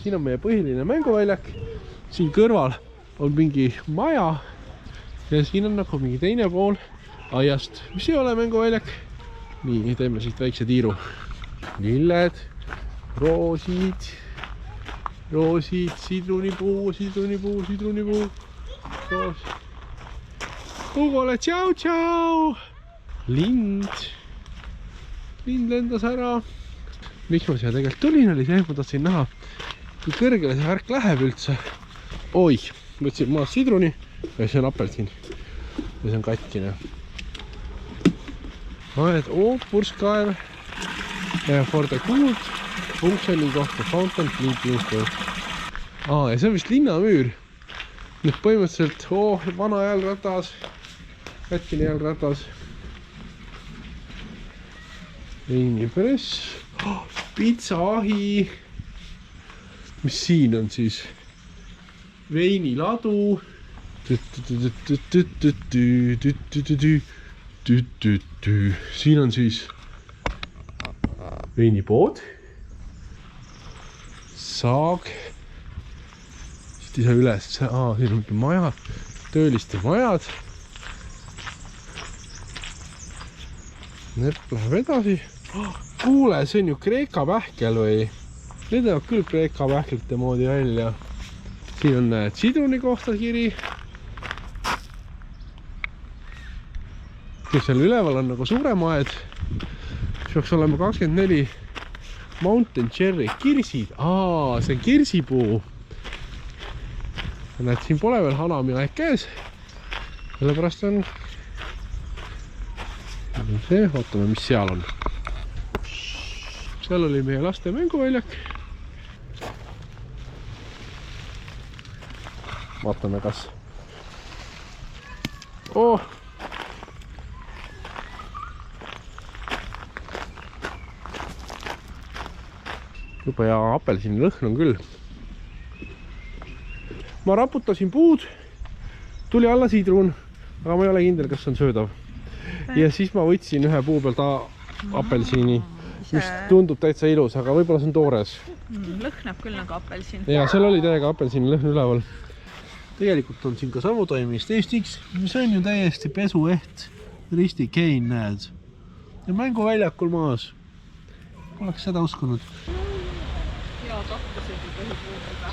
siin on meie põhiline mänguväljak. Siin kõrval on mingi maja. Ja siin on nagu mingi teine pool aiast, mis ei ole mänguväljak. Nii, teeme siit väikse tiiru. Lilled, roosid, sidrunipuu, roos. Hugole, tšau. Lind lendas ära. Miks ma siia tegelikult tulin, oli see, et ma tahtsin näha, kui kõrgele see värk läheb üldse. Oi, võtsin maast sidruni ja see on apelsin. Ja see on katkine. Purskaev, for the good, funktsiooni kohta, fountain, ja see on vist linnamüür. Nüüd põhimõtteliselt, vana jalgratas, katkine jalgratas. Veinipress, pitsaahi. Mis siin on siis? Veiniladu. Siin on siis veinipood. Saag. Siit ei saa üles. Siin on mingi maja. Tööliste majad. Nerp läheb edasi. Kuule, see on ju Kreeka pähkel või? Need on küll Kreeka pähklite moodi välja. Siin on sidruni kohta kiri. Kes seal üleval on nagu suuremaed. See peaks olema 24 Mountain Cherry kirsid. See on kirsipuu. Näed, siin pole veel hanami aeg käes. Sellepärast on see, ootame, mis seal on. Seal oli meie laste mänguväljak. Vaatame, kas juba ja apelsini lõhn on küll. Ma raputasin puud, tuli alla sidrun, aga ma ei ole kindel, kas on söödav. Ja siis ma võtsin ühe puu pealt apelsini, mis tundub täitsa ilus, aga võib-olla see on toores. Lõhnab küll nagu apelsin. Ja seal oli täiega apelsini lõhn üleval. Tegelikult on siin ka samutoimist Eestiks, mis on ju täiesti pesueht ristikein, näed. Ja mänguväljakul maas. Oleks seda uskunud. Ja tahtasid ju põhipuudega.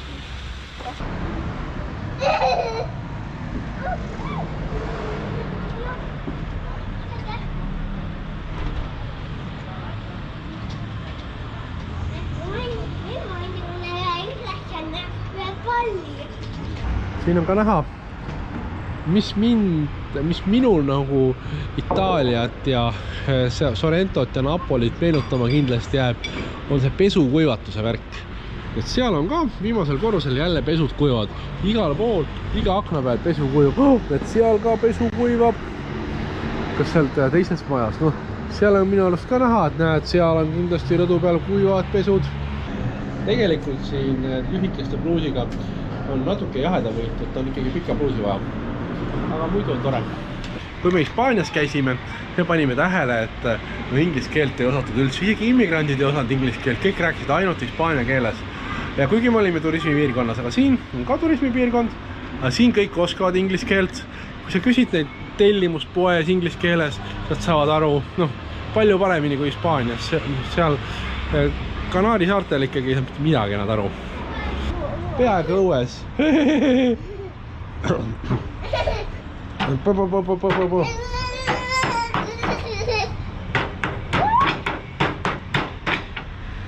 Siin on ka näha, mis minul nagu Itaaliat ja Sorrentot ja Napolit meenutama kindlasti jääb, on see pesukuivatuse värk. Et seal on ka viimasel korrusel jälle pesud kuivad. Igal pool, iga akna peal pesu kuivab. Et seal ka pesu kuivab. Kas sealt teises majas? No, seal on minu arust ka näha, et näed, seal on kindlasti rõdu peal kuivad pesud. Tegelikult siin lühikeste pluusiga on natuke jaheda võitud, on ikkagi pika pluusi vaja. Aga muidu on tore. Kui me Hispaanias käisime, me panime tähele, et inglise keelt ei osatud üldse. Isegi immigrandid ei osanud inglise keelt, kõik rääkisid ainult hispaania keeles. Ja kuigi me olime turismipiirkonnas, aga siin on ka turismipiirkond, aga siin kõik oskavad inglise keelt. Kui sa küsid neid tellimust poes inglise keeles, nad saavad aru palju paremini kui Hispaanias. Seal Kanaari saartel ikkagi ei saa midagi nad aru. Peaga õues.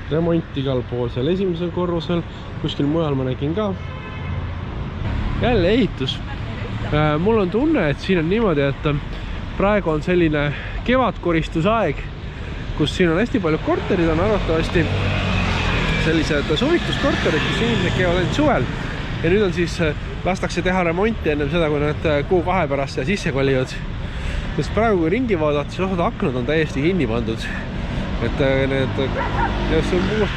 Remont igal pool seal esimesel korrusel, kuskil mujal ma nägin ka. Jälle ehitus. Mul on tunne, et siin on niimoodi, et praegu on selline kevadkoristusaeg, kus siin on hästi palju korterid, on arvatavasti sellised suvituskorterid, kus inimesed käivad ainult suvel. Ja nüüd on siis, lastakse teha remonti ennem seda, kui nad kuu-2 pärast sisse kolivad. Sest praegu kui ringi vaadata, siis osad aknad on täiesti kinni pandud. Et need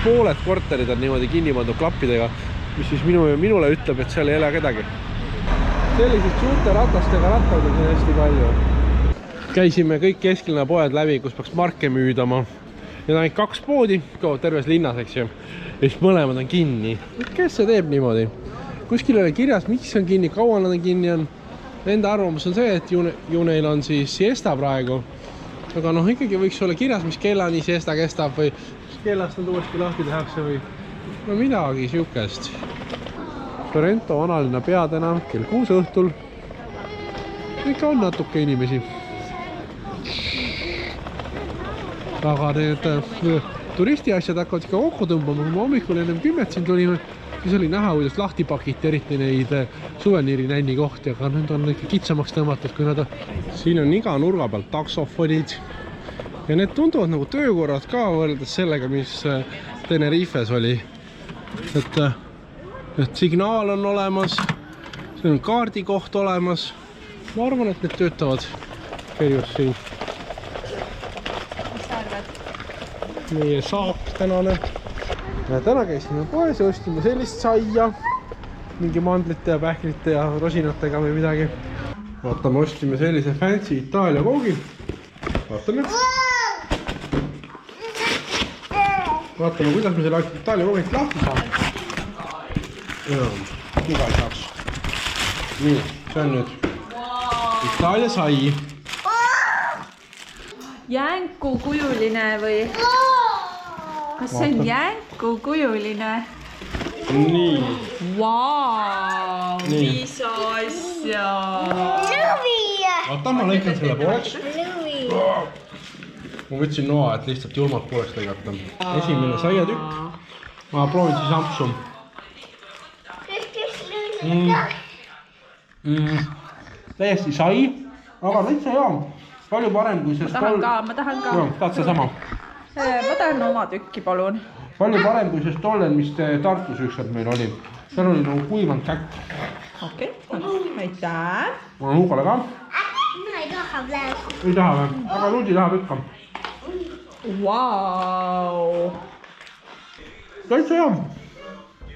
pooled korterid on niimoodi kinni pandud klappidega, mis siis minule ütleb, et seal ei ole kedagi. Sellised suurte ratastega rattaid on hästi palju. Käisime kõik kesklinna poed läbi, kus peaks marke müüdama. Need on ainult 2 poodi, terves linnas, eks ju. Ja siis mõlemad on kinni. Kes see teeb niimoodi? Kuskil ei ole kirjas, miks on kinni, kaua nad on kinni on. Enda arvamus on see, et ju neil on siis siesta praegu. Aga noh, ikkagi võiks olla kirjas, mis kellani siesta kestab või kellast nad uuesti lahti tehakse või no midagi siukest. Sorrento vanalinna peatänav kell 6 õhtul. Ikka on natuke inimesi. Aga need turistiasjad hakkavad ikka kokku tõmbama. Kui ma hommikul ennem 10 siin tulime, siis oli näha, kuidas lahti pakiti eriti neid suveniirinänni kohti, aga nüüd on ikka kitsamaks tõmmatud, kui nad on. Siin on iga nurga pealt taksofonid ja need tunduvad nagu töökorrad ka võrreldes sellega, mis Tenerifes oli. Et signaal on olemas, siin on kaardikoht olemas. Ma arvan, et need töötavad perjus siin. Mis sa arvad? Meie saak tänane. Ja täna käisime poes ja ostime sellist saia. Mingi mandlite ja pähklite ja rosinatega või midagi. Vaatame, ostime sellise fancy Itaalia koogi. Vaatame. Vaatame, kuidas me selle Itaalia koogilt lahti saame. Iga ei saaks. Nii, see on nüüd Itaalia sai. Jänkukujuline või? Kas see on jänkukujuline? Nii. Vau, mis asja? Oota, ma lõikan selle pooleks. Ma võtsin noa, et lihtsalt julmalt pooleks lõigata. Esimene saiatükk. Ma proovin siis ampsu. Täiesti sai, aga täitsa hea. Palju parem kui see Ma tahan ka. Tahad sa sama? Ma tahan oma tükki, palun. Palju parem kui see stollen, mis Tartus ükskord meil oli. Seal oli nagu kuivanud käkk. Okei, aitäh. Ma olen Huugale ka. Ei taha või? Aga Ludi tahab ikka. Vau. Täitsa hea.